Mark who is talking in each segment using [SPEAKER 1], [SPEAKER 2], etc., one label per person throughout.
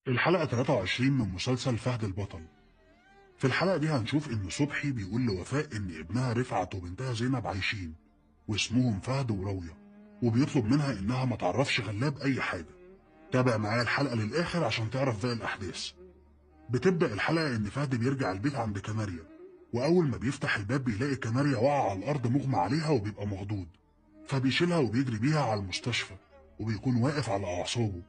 [SPEAKER 1] الحلقة 23 من مسلسل فهد البطل. في الحلقة دي هنشوف إن صبحي بيقول لوفاء إن ابنها رفعت وبنتها زينب عايشين واسمهم فهد وراوية، وبيطلب منها إنها ما تعرفش غلاب أي حاجة. تابع معايا الحلقة للآخر عشان تعرف باقي الأحداث. بتبدأ الحلقة إن فهد بيرجع البيت عند كناريا، وأول ما بيفتح الباب بيلاقي كناريا واقعة على الأرض مغمى عليها وبيبقى مخضوض، فبيشيلها وبيجري بيها على المستشفى، وبيكون واقف على أعصابه.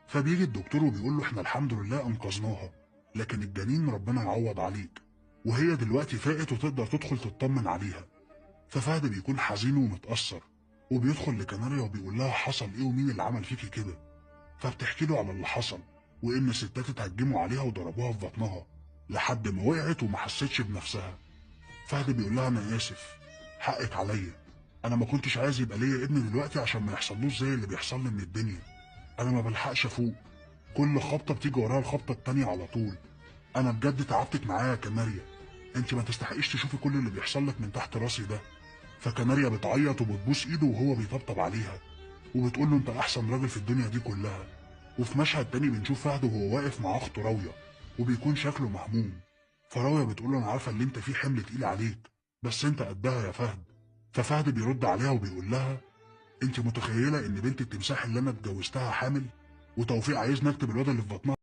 [SPEAKER 1] فبيجي الدكتور وبيقول له احنا الحمد لله انقذناها، لكن الجنين ربنا يعوض عليك، وهي دلوقتي فاقت وتقدر تدخل تطمن عليها. ففهد بيكون حزين ومتأثر، وبيدخل لكناريا وبيقول لها حصل ايه ومين اللي عمل فيكي كده. فبتحكي له على اللي حصل، وان ستات اتهجموا عليها وضربوها في بطنها لحد ما وقعت وما حستش بنفسها. فهد بيقول لها انا اسف، حقك عليا، انا ما كنتش عايز يبقى ليا ابن دلوقتي عشان ما يحصلوش زي اللي بيحصل لي من الدنيا. انا ما بلحقش افوق، كل خبطه بتيجي وراها الخبطه التانيه على طول. انا بجد تعبتك معايا يا كناريا، انت ما تستحقيش تشوفي كل اللي بيحصل لك من تحت راسي ده. فكناريا بتعيط وبتبوس ايده وهو بيطبطب عليها، وبتقول له انت احسن راجل في الدنيا دي كلها. وفي مشهد تاني بنشوف فهد وهو واقف مع اخته راوية، وبيكون شكله مهموم. فراوية بتقول له انا عارفه اللي انت فيه حمل تقيل عليك، بس انت قدها يا فهد. ففهد بيرد عليها وبيقول لها انت متخيله ان بنت التمساح اللي انا اتجوزتها حامل، وتوفيق عايزني اكتب الواد اللي في بطنها